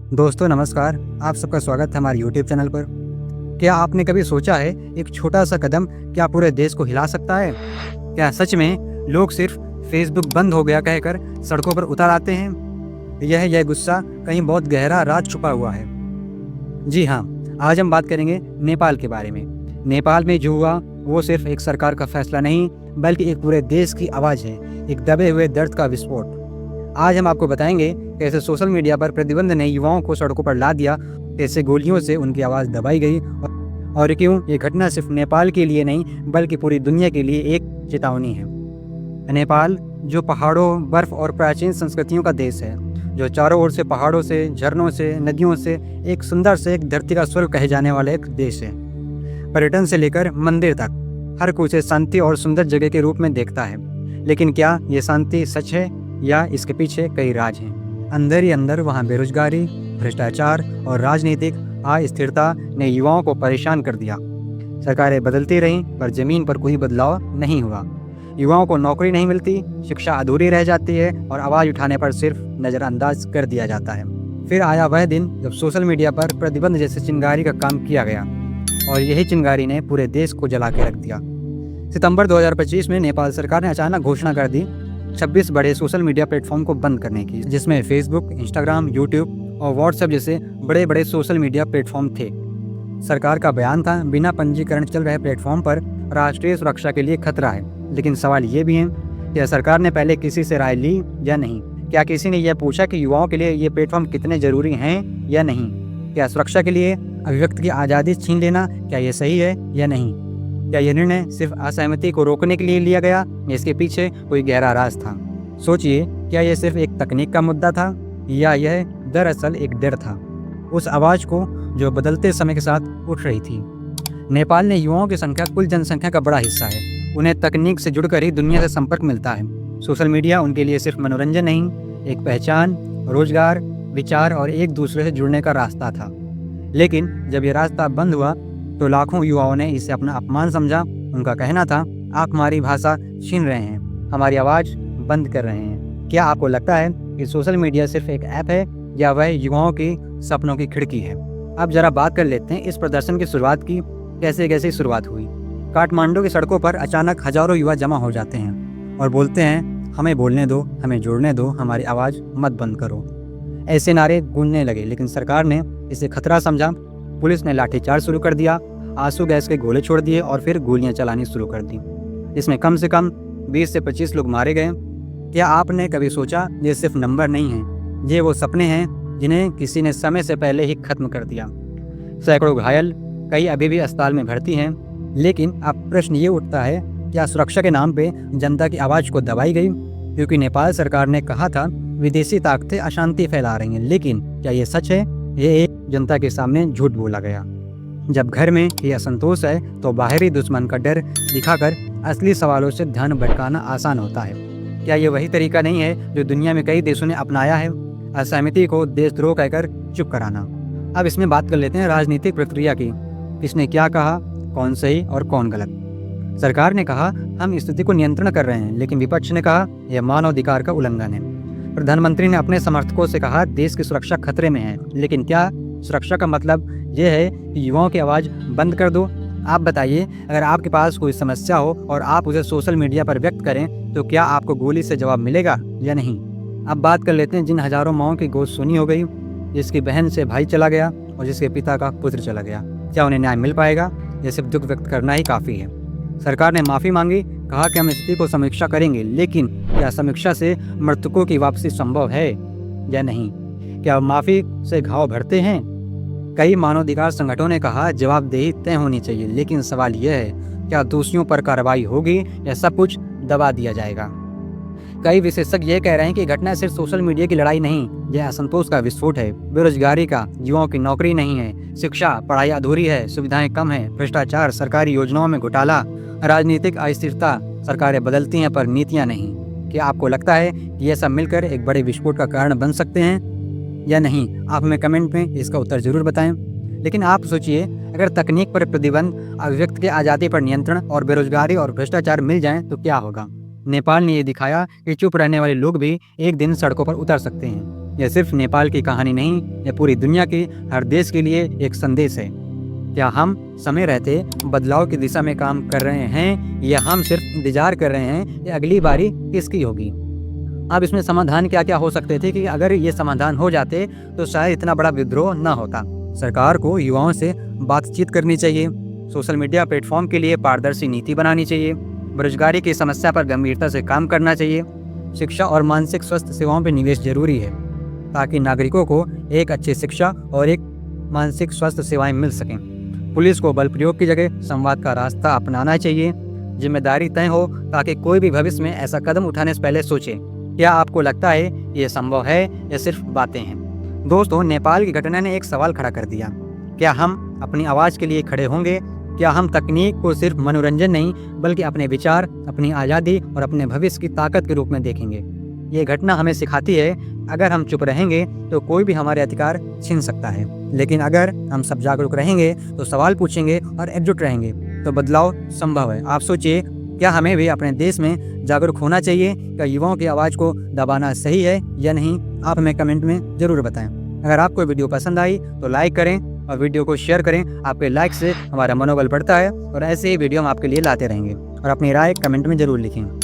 दोस्तों नमस्कार, आप सबका स्वागत है हमारे यूट्यूब चैनल पर। क्या आपने कभी सोचा है एक छोटा सा कदम क्या पूरे देश को हिला सकता है? क्या सच में लोग सिर्फ फेसबुक बंद हो गया कहकर सड़कों पर उतर आते हैं? यह गुस्सा कहीं बहुत गहरा राज छुपा हुआ है। जी हाँ, आज हम बात करेंगे नेपाल के बारे में। नेपाल में जो हुआ वो सिर्फ एक सरकार का फैसला नहीं, बल्कि एक पूरे देश की आवाज़ है, एक दबे हुए दर्द का विस्फोट। आज हम आपको बताएंगे कैसे सोशल मीडिया पर प्रतिबंध ने युवाओं को सड़कों पर ला दिया, कैसे गोलियों से उनकी आवाज़ दबाई गई और क्यों ये घटना सिर्फ नेपाल के लिए नहीं बल्कि पूरी दुनिया के लिए एक चेतावनी है। नेपाल जो पहाड़ों, बर्फ और प्राचीन संस्कृतियों का देश है, जो चारों ओर से पहाड़ों से, झरनों से, नदियों से एक सुंदर से एक धरती का स्वर्ग कहे जाने वाला एक देश है। पर्यटन से लेकर मंदिर तक हर कोई उसे शांति और सुंदर जगह के रूप में देखता है। लेकिन क्या ये शांति सच है या इसके पीछे कई राज हैं? अंदर ही अंदर वहाँ बेरोजगारी, भ्रष्टाचार और राजनीतिक अस्थिरता ने युवाओं को परेशान कर दिया। सरकारें बदलती रहीं पर जमीन पर कोई बदलाव नहीं हुआ। युवाओं को नौकरी नहीं मिलती, शिक्षा अधूरी रह जाती है और आवाज़ उठाने पर सिर्फ नज़रअंदाज कर दिया जाता है। फिर आया वह दिन जब सोशल मीडिया पर प्रतिबंध जैसे चिंगारी का काम किया गया और यही चिंगारी ने पूरे देश को जला के रख दिया। सितंबर 2025 में नेपाल सरकार ने अचानक घोषणा कर दी 26 बड़े सोशल मीडिया प्लेटफॉर्म को बंद करने की, जिसमें फेसबुक, इंस्टाग्राम, यूट्यूब और व्हाट्सएप जैसे बड़े बड़े सोशल मीडिया प्लेटफॉर्म थे। सरकार का बयान था, बिना पंजीकरण चल रहे प्लेटफॉर्म पर राष्ट्रीय सुरक्षा के लिए खतरा है। लेकिन सवाल ये भी है, क्या सरकार ने पहले किसी से राय ली या नहीं? क्या किसी ने यह पूछा कि युवाओं के लिए ये प्लेटफॉर्म कितने जरूरी हैं या नहीं? क्या सुरक्षा के लिए अभिव्यक्ति की आज़ादी छीन लेना क्या ये सही है या नहीं? क्या यह निर्णय सिर्फ असहमति को रोकने के लिए लिया गया या इसके पीछे कोई गहरा राज था? सोचिए, क्या यह सिर्फ एक तकनीक का मुद्दा था या यह दरअसल एक डर था, उस आवाज़ को जो बदलते समय के साथ उठ रही थी। नेपाल ने युवाओं की संख्या कुल जनसंख्या का बड़ा हिस्सा है। उन्हें तकनीक से जुड़कर ही दुनिया से संपर्क मिलता है। सोशल मीडिया उनके लिए सिर्फ मनोरंजन नहीं, एक पहचान, रोजगार, विचार और एक दूसरे से जुड़ने का रास्ता था। लेकिन जब यह रास्ता बंद हुआ तो लाखों युवाओं ने इसे अपना अपमान समझा। उनका कहना था, आप हमारी भाषा छीन रहे हैं, हमारी आवाज़ बंद कर रहे हैं। क्या आपको लगता है कि सोशल मीडिया सिर्फ एक ऐप है या वह युवाओं की सपनों की खिड़की है? अब जरा बात कर लेते हैं इस प्रदर्शन की शुरुआत की, कैसे कैसे शुरुआत हुई। काठमांडू की सड़कों पर अचानक हजारों युवा जमा हो जाते हैं और बोलते हैं, हमें बोलने दो, हमें जोड़ने दो, हमारी आवाज़ मत बंद करो। ऐसे नारे गूंजने लगे, लेकिन सरकार ने इसे खतरा समझा। पुलिस ने लाठीचार्ज शुरू कर दिया, आंसू गैस के गोले छोड़ दिए और फिर गोलियां चलानी शुरू कर दी। इसमें कम से कम 20 से 25 लोग मारे गए। क्या आपने कभी सोचा ये सिर्फ नंबर नहीं है, ये वो सपने हैं जिन्हें किसी ने समय से पहले ही खत्म कर दिया? सैकड़ों घायल, कई अभी भी अस्पताल में भर्ती हैं। लेकिन अब प्रश्न ये उठता है, क्या सुरक्षा के नाम पे जनता की आवाज़ को दबाई गई? क्योंकि नेपाल सरकार ने कहा था विदेशी ताकतें अशांति फैला रही हैं, लेकिन क्या ये सच है? ये एक जनता के सामने झूठ बोला गया। जब घर में ये असंतोष है तो बाहरी दुश्मन का डर दिखाकर असली सवालों से ध्यान भटकाना आसान होता है। क्या ये वही तरीका नहीं है जो दुनिया में कई देशों ने अपनाया है, असहमति को देशद्रोह कहकर चुप कराना? अब इसमें बात कर लेते हैं राजनीतिक प्रक्रिया की। किसने क्या कहा, कौन सही और कौन गलत? सरकार ने कहा हम स्थिति को नियंत्रण कर रहे हैं, लेकिन विपक्ष ने कहा यह मानवाधिकार का उल्लंघन है। प्रधानमंत्री ने अपने समर्थकों से कहा देश की सुरक्षा खतरे में है, लेकिन क्या सुरक्षा का मतलब यह है कि युवाओं की आवाज़ बंद कर दो? आप बताइए, अगर आपके पास कोई समस्या हो और आप उसे सोशल मीडिया पर व्यक्त करें तो क्या आपको गोली से जवाब मिलेगा या नहीं? अब बात कर लेते हैं जिन हजारों माओं की गोद सुनी हो गई, जिसकी बहन से भाई चला गया और जिसके पिता का पुत्र चला गया। क्या उन्हें न्याय मिल पाएगा या सिर्फ दुख व्यक्त करना ही काफ़ी है? सरकार ने माफ़ी मांगी, कहा कि हम स्थिति को समीक्षा करेंगे, लेकिन क्या समीक्षा से मृतकों की वापसी संभव है या नहीं? क्या माफ़ी से घाव भरते हैं? कई मानवाधिकार संगठनों ने कहा जवाबदेही तय होनी चाहिए, लेकिन सवाल यह है क्या दोषियों पर कार्रवाई होगी या सब कुछ दबा दिया जाएगा? कई विशेषज्ञ ये कह रहे हैं कि घटना सिर्फ सोशल मीडिया की लड़ाई नहीं, यह असंतोष का विस्फोट है, बेरोजगारी का, युवाओं की नौकरी नहीं है, शिक्षा पढ़ाई अधूरी है, सुविधाएं कम है, भ्रष्टाचार, सरकारी योजनाओं में घोटाला, राजनीतिक अस्थिरता, सरकारें बदलती हैं पर नीतियां नहीं। क्या आपको लगता है कि ये सब मिलकर एक बड़े विस्फोट का कारण बन सकते हैं या नहीं? आप हमें कमेंट में इसका उत्तर जरूर बताएं। लेकिन आप सोचिए, अगर तकनीक पर प्रतिबंध, अभिव्यक्ति की आज़ादी पर नियंत्रण और बेरोजगारी और भ्रष्टाचार मिल जाएं तो क्या होगा? नेपाल ने ये दिखाया कि चुप रहने वाले लोग भी एक दिन सड़कों पर उतर सकते हैं। यह सिर्फ नेपाल की कहानी नहीं, यह पूरी दुनिया के हर देश के लिए एक संदेश है। क्या हम समय रहते बदलाव की दिशा में काम कर रहे हैं या हम सिर्फ इंतजार कर रहे हैं कि अगली बारी किसकी होगी? अब इसमें समाधान क्या क्या हो सकते थे कि अगर ये समाधान हो जाते तो शायद इतना बड़ा विद्रोह न होता। सरकार को युवाओं से बातचीत करनी चाहिए, सोशल मीडिया प्लेटफॉर्म के लिए पारदर्शी नीति बनानी चाहिए, बेरोजगारी की समस्या पर गंभीरता से काम करना चाहिए, शिक्षा और मानसिक स्वास्थ्य सेवाओं पर निवेश जरूरी है ताकि नागरिकों को एक अच्छी शिक्षा और एक मानसिक स्वास्थ्य सेवाएं मिल सकें। पुलिस को बल प्रयोग की जगह संवाद का रास्ता अपनाना चाहिए, जिम्मेदारी तय हो ताकि कोई भी भविष्य में ऐसा कदम उठाने से पहले सोचे। क्या आपको लगता है ये संभव है या सिर्फ बातें हैं? दोस्तों, नेपाल की घटना ने एक सवाल खड़ा कर दिया। क्या हम अपनी आवाज़ के लिए खड़े होंगे? क्या हम तकनीक को सिर्फ मनोरंजन नहीं बल्कि अपने विचार, अपनी आज़ादी और अपने भविष्य की ताकत के रूप में देखेंगे? ये घटना हमें सिखाती है अगर हम चुप रहेंगे तो कोई भी हमारे अधिकार छीन सकता है, लेकिन अगर हम सब जागरूक रहेंगे तो सवाल पूछेंगे और एकजुट रहेंगे तो बदलाव संभव है। आप सोचिए, क्या हमें भी अपने देश में जागरूक होना चाहिए? क्या युवाओं की आवाज़ को दबाना सही है या नहीं? आप हमें कमेंट में ज़रूर बताएं। अगर आपको वीडियो पसंद आई तो लाइक करें और वीडियो को शेयर करें। आपके लाइक से हमारा मनोबल बढ़ता है और ऐसे ही वीडियो हम आपके लिए लाते रहेंगे। और अपनी राय कमेंट में ज़रूर लिखें।